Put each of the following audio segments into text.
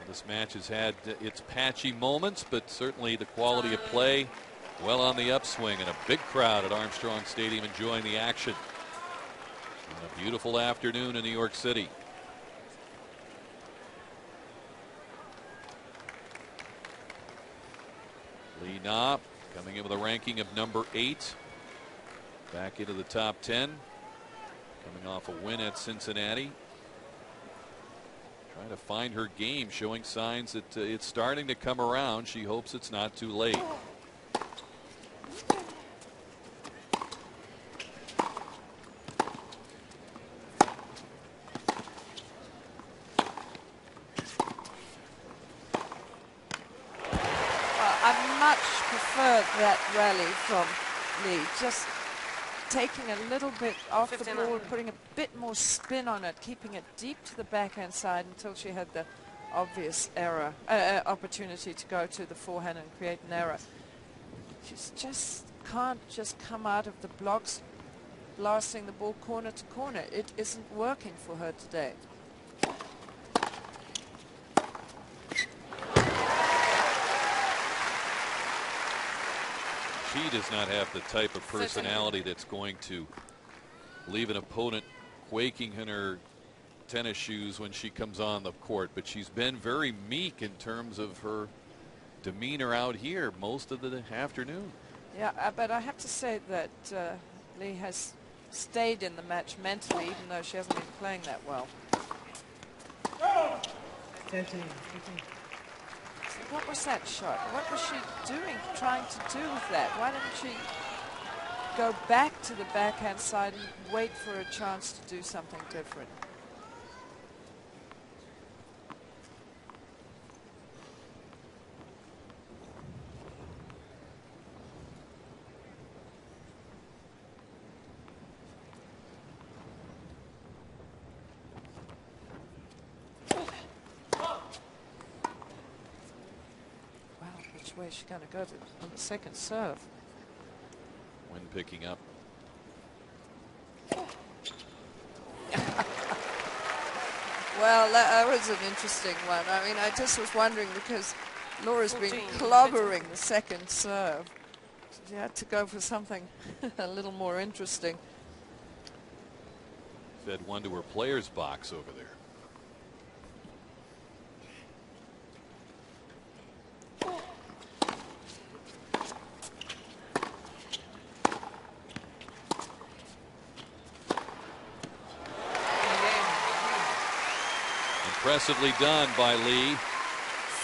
This match has had its patchy moments, but certainly the quality of play well on the upswing, and a big crowd at Armstrong Stadium enjoying the action on a beautiful afternoon in New York City. Lee Na coming in with a ranking of number 8, back into the top 10, coming off a win at Cincinnati. Trying to find her game, showing signs that it's starting to come around. She hopes it's not too late. I much preferred that rally from Lee. Just taking a little bit off the ball, putting a bit more spin on it, keeping it deep to the backhand side until she had the obvious error opportunity to go to the forehand and create an error. She just can't just come out of the blocks blasting the ball corner to corner. It isn't working for her today. She does not have the type of personality that's going to leave an opponent quaking in her tennis shoes when she comes on the court, but she's been very meek in terms of her demeanor out here most of the afternoon. Yeah, but I have to say that Lee has stayed in the match mentally, even though she hasn't been playing that well. 13. What was that shot? What was she doing, trying to do with that? Why didn't she go back to the backhand side and wait for a chance to do something different? Where's she going to go on the second serve? When picking up. Well, that was an interesting one. I mean, I just was wondering because Laura's been clobbering the second serve. She had to go for something a little more interesting. Fed one to her player's box over there. Impressively done by Lee.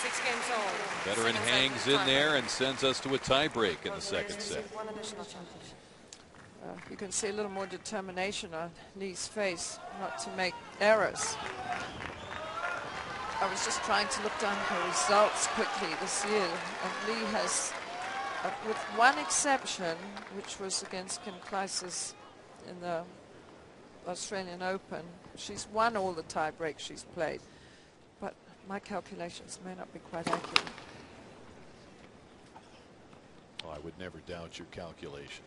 6 games old. Veteran hangs in there and sends us to a tiebreak in the second set. You can see a little more determination on Lee's face not to make errors. I was just trying to look down her results quickly this year, and Lee has, with one exception, which was against Kim Clijsters in the Australian Open, she's won all the tie breaks she's played. But my calculations may not be quite accurate. Oh, I would never doubt your calculations.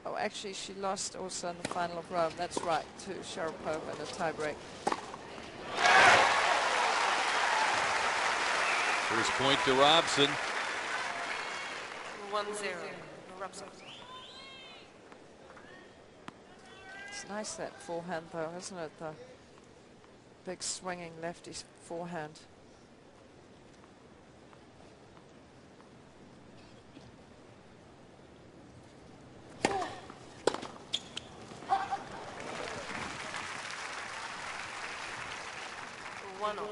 Oh, actually, she lost also in the final of Rome. That's right, to Sharapova in a tie break. First point to Robson. 1-0. Robson. It's nice, that forehand, though, isn't it? The big swinging lefty forehand. One on.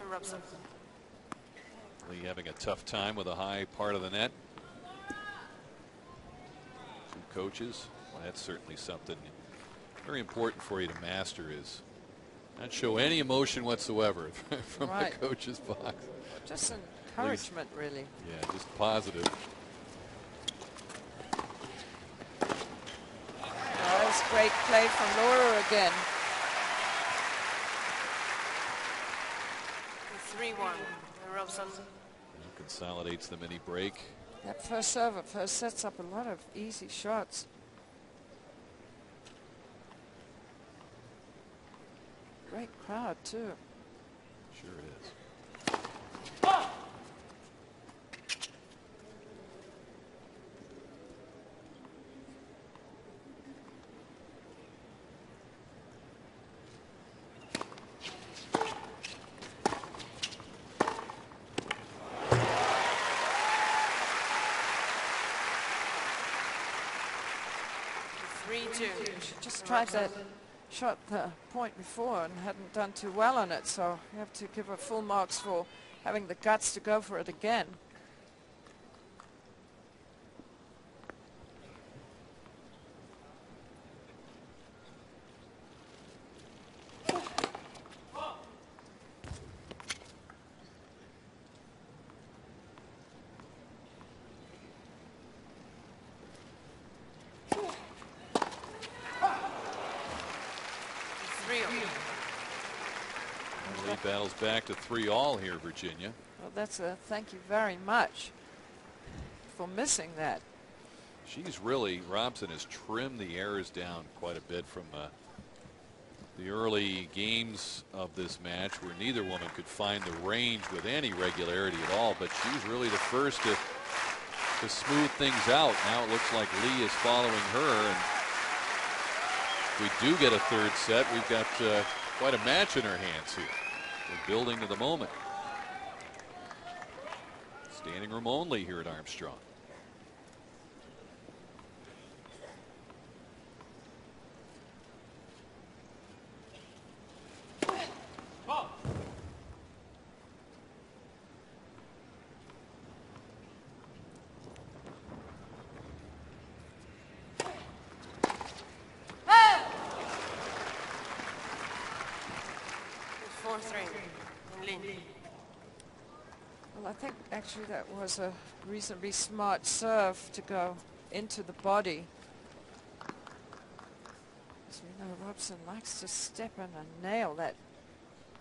Robson. Lee having a tough time with a high part of the net. 2 coaches. Well, that's certainly something very important for you to master, is Not show any emotion whatsoever from Right. the coach's box. Just encouragement, really. Yeah, just positive. That was great play from Laura again. 3-1. Robson. Consolidates the mini break. That first serve at first sets up a lot of easy shots. Great crowd, too. Sure it is. 3-2. She just tried that shot the point before and hadn't done too well on it, so you have to give her full marks for having the guts to go for it again. Lee battles back to 3-all here, Virginia. Well, that's a thank you very much for missing that. She's really, Robson has trimmed the errors down quite a bit from the early games of this match where neither woman could find the range with any regularity at all, but she's really the first to smooth things out. Now it looks like Lee is following her, and if we do get a third set, we've got quite a match in our hands here. We're building to the moment. Standing room only here at Armstrong. Well, I think actually that was a reasonably smart serve to go into the body. As we know, Robson likes to step in and nail that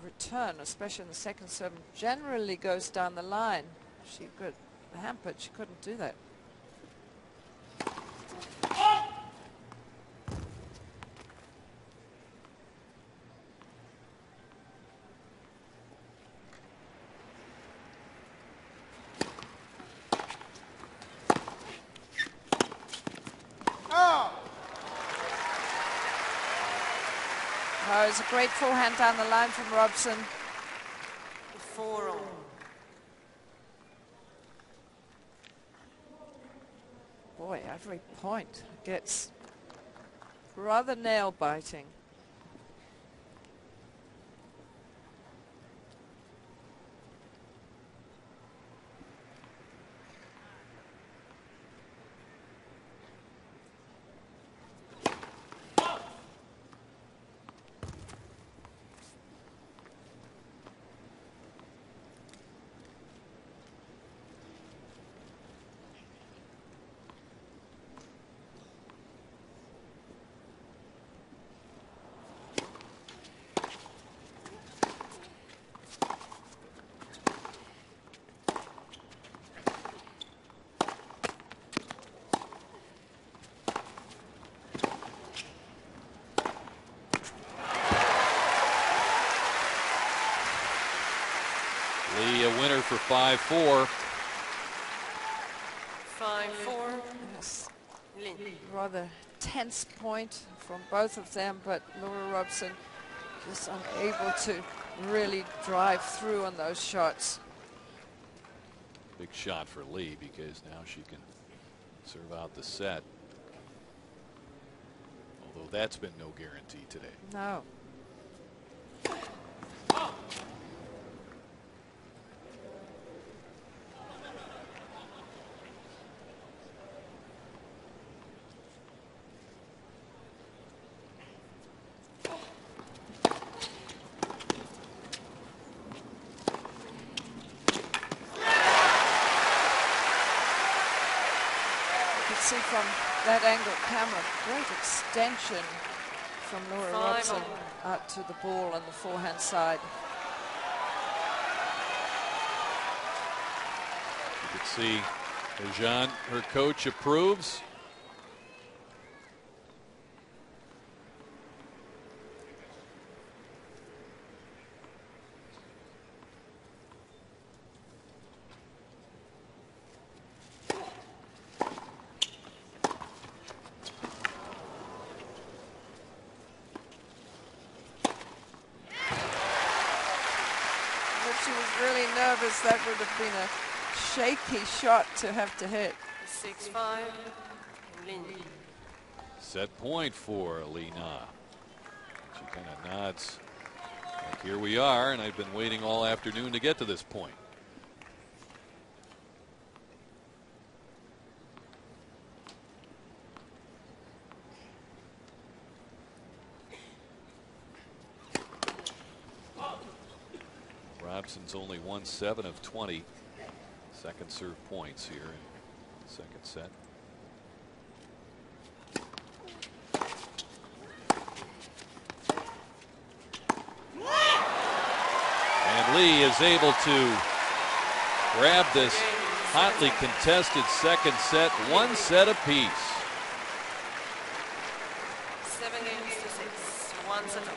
return, especially in the second serve, and generally goes down the line. She got hampered. She couldn't do that. Oh, it's a great forehand down the line from Robson. 4-all. Boy, every point gets rather nail-biting. Lee a winner for 5-4. 5-4. Yes. Lin. Rather tense point from both of them, but Laura Robson just unable to really drive through on those shots. Big shot for Lee because now she can serve out the set. Although that's been no guarantee today. No. from that angle camera. Great extension from Laura Robson out to the ball on the forehand side. You can see Jean, her coach, approves. She was really nervous. That would have been a shaky shot to have to hit. 6-5. Lin. Set point for Li Na. She kind of nods like, here we are, and I've been waiting all afternoon to get to this point. Robson's only won 7 of 20 second serve points here in the second set. And Lee is able to grab this hotly contested second set, 1 set apiece. 7 games to 6. 1 set up.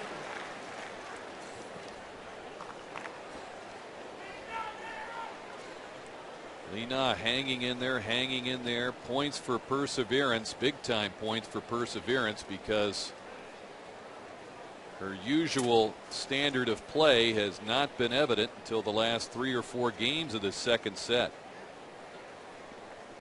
Li Na hanging in there, points for perseverance, big time points for perseverance, because her usual standard of play has not been evident until the last 3 or 4 games of the second set.